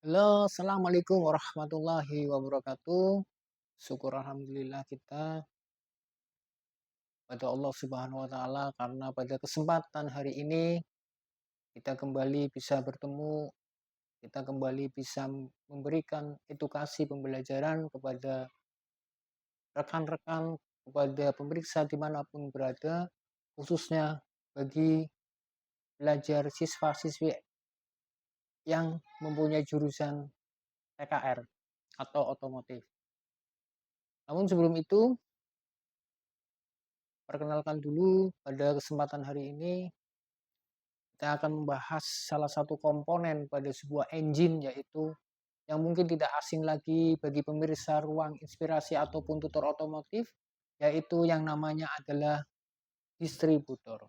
Halo, assalamualaikum warahmatullahi wabarakatuh. Syukur alhamdulillah kita pada Allah Subhanahu wa Ta'ala, karena pada kesempatan hari ini kita kembali bisa bertemu, kita kembali bisa memberikan edukasi pembelajaran kepada rekan-rekan, kepada pemeriksa dimanapun berada, khususnya bagi belajar siswa-siswi yang mempunyai jurusan TKR atau otomotif. Namun sebelum itu, perkenalkan dulu, pada kesempatan hari ini kita akan membahas salah satu komponen pada sebuah engine, yaitu yang mungkin tidak asing lagi bagi pemirsa ruang inspirasi ataupun tutor otomotif, yaitu yang namanya adalah distributor.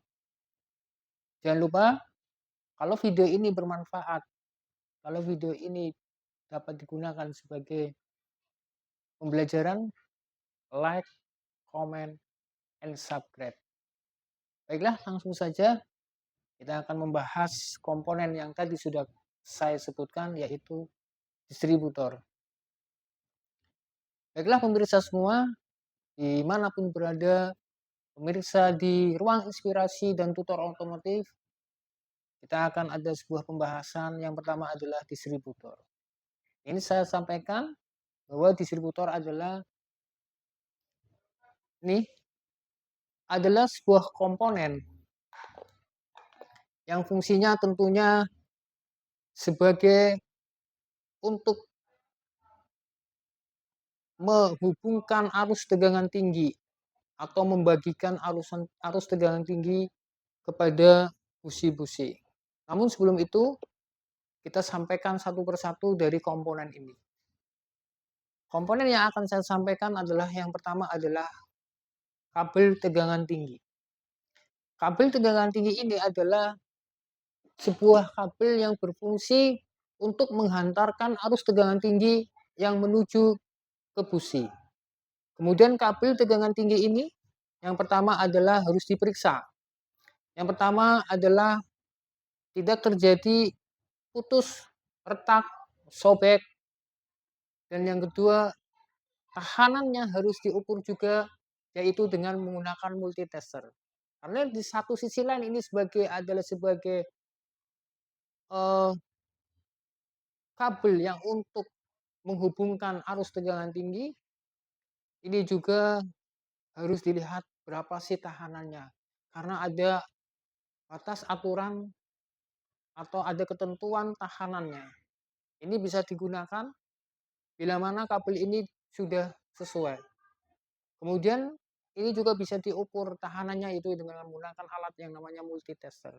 Jangan lupa, kalau video ini bermanfaat, kalau video ini dapat digunakan sebagai pembelajaran, like, comment, and subscribe. Baiklah, langsung saja kita akan membahas komponen yang tadi sudah saya sebutkan, yaitu distributor. Baiklah pemirsa semua, dimanapun berada, pemirsa di ruang inspirasi dan tutor otomotif, kita akan ada sebuah pembahasan. Yang pertama adalah distributor. Ini saya sampaikan bahwa distributor adalah sebuah komponen yang fungsinya tentunya sebagai untuk menghubungkan arus tegangan tinggi atau membagikan arus tegangan tinggi kepada busi-busi. Namun sebelum itu, kita sampaikan satu persatu dari komponen ini. Komponen yang akan saya sampaikan adalah yang pertama adalah kabel tegangan tinggi. Kabel tegangan tinggi ini adalah sebuah kabel yang berfungsi untuk menghantarkan arus tegangan tinggi yang menuju ke busi. Kemudian kabel tegangan tinggi ini yang pertama adalah harus diperiksa. Yang pertama adalah tidak terjadi putus, retak, sobek. Dan yang kedua, tahanannya harus diukur juga, yaitu dengan menggunakan multitester. Karena di satu sisi lain ini adalah sebagai eh, kabel yang untuk menghubungkan arus tegangan tinggi, ini juga harus dilihat berapa sih tahanannya. Karena ada batas aturan atau ada ketentuan tahanannya. Ini bisa digunakan bila mana kabel ini sudah sesuai. Kemudian ini juga bisa diukur tahanannya itu dengan menggunakan alat yang namanya multitester.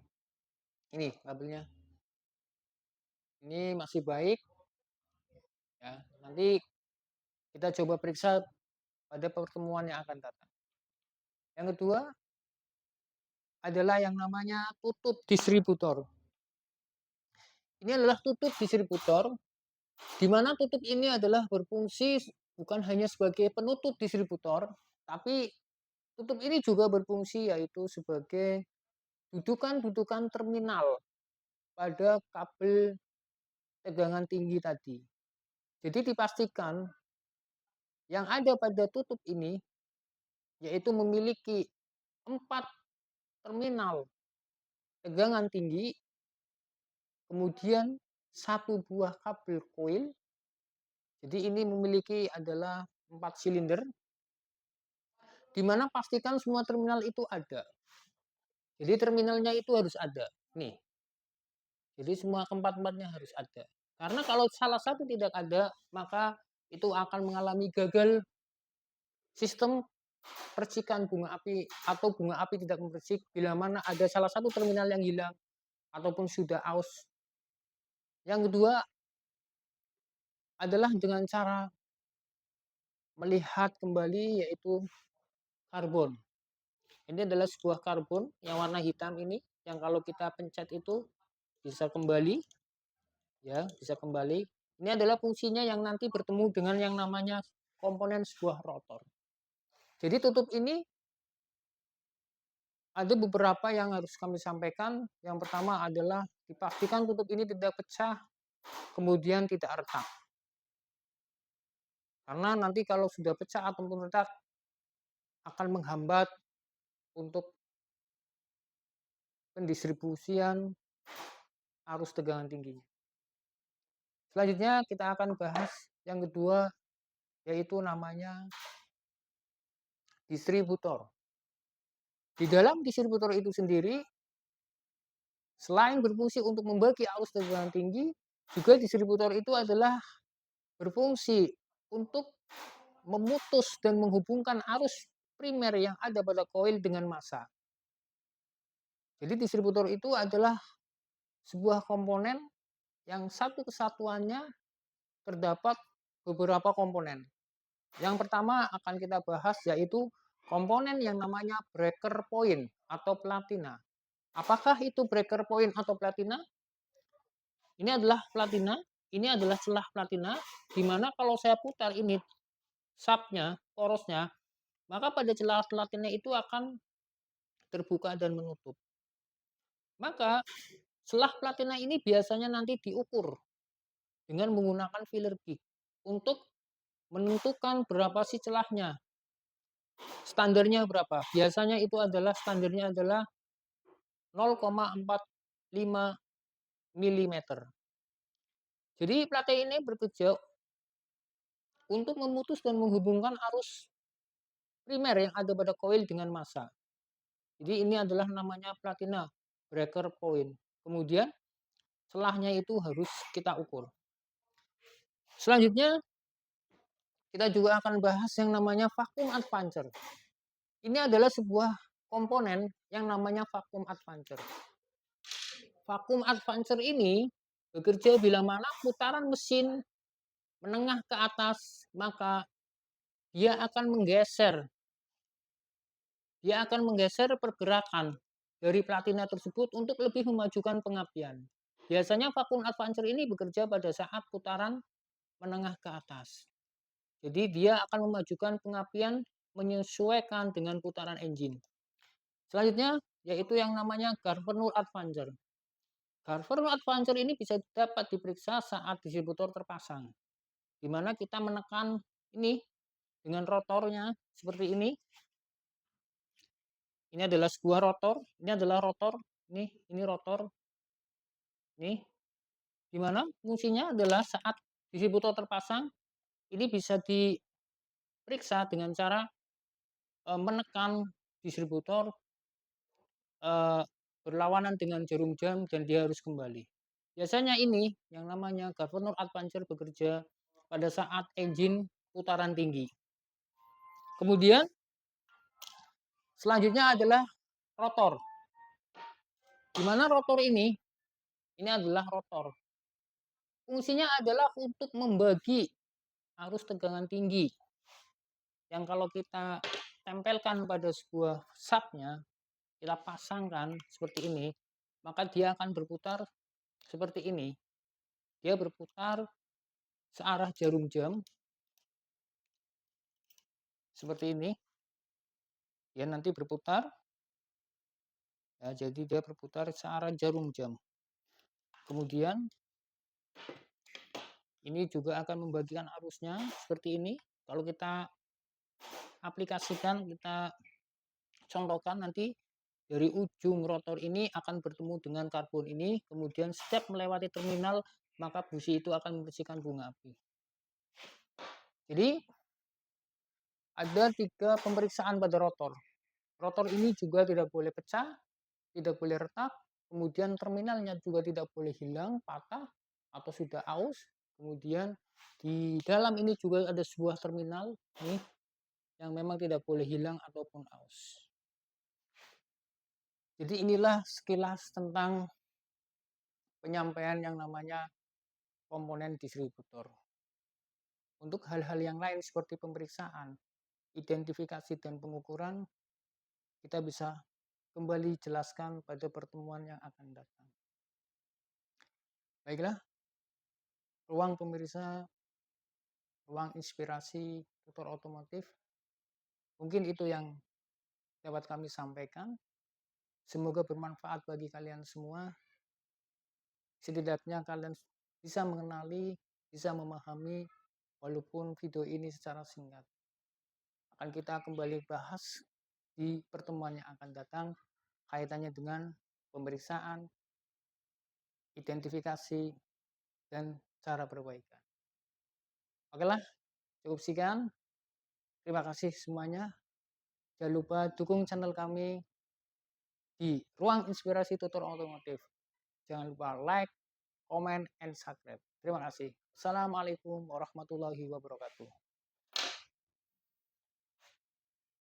Ini kabelnya. Ini masih baik ya. Nanti kita coba periksa pada pertemuan yang akan datang. Yang kedua adalah yang namanya tutup distributor. Ini adalah tutup distributor, di mana tutup ini adalah berfungsi bukan hanya sebagai penutup distributor, tapi tutup ini juga berfungsi yaitu sebagai dudukan-dudukan terminal pada kabel tegangan tinggi tadi. Jadi dipastikan yang ada pada tutup ini yaitu memiliki 4 terminal tegangan tinggi, kemudian satu buah kabel koil. Jadi ini memiliki adalah 4 silinder, di mana pastikan semua terminal itu ada. Jadi terminalnya itu harus ada. Nih. Jadi semua keempat-empatnya harus ada. Karena kalau salah satu tidak ada, maka itu akan mengalami gagal sistem percikan bunga api atau bunga api tidak memercik bila mana ada salah satu terminal yang hilang ataupun sudah aus. Yang kedua adalah dengan cara melihat kembali, yaitu karbon. Ini adalah sebuah karbon yang warna hitam ini yang kalau kita pencet itu bisa kembali ya, bisa kembali. Ini adalah fungsinya yang nanti bertemu dengan yang namanya komponen sebuah rotor. Jadi tutup ini ada beberapa yang harus kami sampaikan. Yang pertama adalah dipastikan tutup ini tidak pecah kemudian tidak retak. Karena nanti kalau sudah pecah ataupun retak akan menghambat untuk pendistribusian arus tegangan tinggi. Selanjutnya kita akan bahas yang kedua, yaitu namanya distributor. Di dalam distributor itu sendiri, selain berfungsi untuk membagi arus tegangan tinggi, juga distributor itu adalah berfungsi untuk memutus dan menghubungkan arus primer yang ada pada koil dengan massa. Jadi distributor itu adalah sebuah komponen yang satu kesatuannya terdapat beberapa komponen. Yang pertama akan kita bahas yaitu komponen yang namanya breaker point atau platina. Apakah itu breaker point atau platina? Ini adalah platina, ini adalah celah platina, di mana kalau saya putar ini sapnya, porosnya, maka pada celah platina itu akan terbuka dan menutup. Maka celah platina ini biasanya nanti diukur dengan menggunakan filler gig untuk menentukan berapa sih celahnya. Standarnya berapa? Biasanya itu adalah standarnya adalah 0,45 mm. Jadi plate ini bekerja untuk memutus dan menghubungkan arus primer yang ada pada koil dengan massa. Jadi ini adalah namanya platina breaker point. Kemudian celahnya itu harus kita ukur. Selanjutnya kita juga akan bahas yang namanya vacuum advancer. Ini adalah sebuah komponen yang namanya vacuum advancer. Vacuum advancer ini bekerja bila mana putaran mesin menengah ke atas, maka dia akan menggeser pergerakan dari platina tersebut untuk lebih memajukan pengapian. Biasanya vacuum advancer ini bekerja pada saat putaran menengah ke atas. Jadi dia akan memajukan pengapian menyesuaikan dengan putaran engine. Selanjutnya yaitu yang namanya governor advancer. Governor advancer ini bisa dapat diperiksa saat distributor terpasang, di mana kita menekan ini dengan rotornya seperti ini. Ini adalah sebuah rotor, ini adalah rotor, ini rotor, ini, di mana fungsinya adalah saat distributor terpasang, ini bisa diperiksa dengan cara menekan distributor berlawanan dengan jarum jam dan dia harus kembali. Biasanya ini yang namanya governor advancer bekerja pada saat engine putaran tinggi. Kemudian selanjutnya adalah rotor. Di mana rotor ini adalah rotor. Fungsinya adalah untuk membagi arus tegangan tinggi yang kalau kita tempelkan pada sebuah sapnya, kita pasangkan seperti ini, maka dia akan berputar seperti ini. Dia berputar searah jarum jam seperti ini. Dia nanti berputar, ya, jadi dia berputar searah jarum jam. Kemudian ini juga akan membagikan arusnya seperti ini. Kalau kita aplikasikan, kita contohkan nanti dari ujung rotor ini akan bertemu dengan karbon ini, kemudian setiap melewati terminal maka busi itu akan membersihkan bunga api. Jadi ada 3 pemeriksaan pada rotor. Rotor ini juga tidak boleh pecah, tidak boleh retak, kemudian terminalnya juga tidak boleh hilang, patah, atau sudah aus. Kemudian di dalam ini juga ada sebuah terminal nih yang memang tidak boleh hilang ataupun aus. Jadi inilah sekilas tentang penyampaian yang namanya komponen distributor. Untuk hal-hal yang lain seperti pemeriksaan, identifikasi dan pengukuran, kita bisa kembali jelaskan pada pertemuan yang akan datang. Baiklah, ruang pemirsa, ruang inspirasi tutor otomotif. Mungkin itu yang dapat kami sampaikan. Semoga bermanfaat bagi kalian semua. Setidaknya kalian bisa mengenali, bisa memahami, walaupun video ini secara singkat. Akan kita kembali bahas di pertemuan yang akan datang kaitannya dengan pemeriksaan, identifikasi, dan cara perbaikan. Oke lah, cukup sekian. Terima kasih semuanya. Jangan lupa dukung channel kami di Ruang Inspirasi Tutor Otomotif. Jangan lupa like, comment, and subscribe. Terima kasih. Assalamualaikum warahmatullahi wabarakatuh.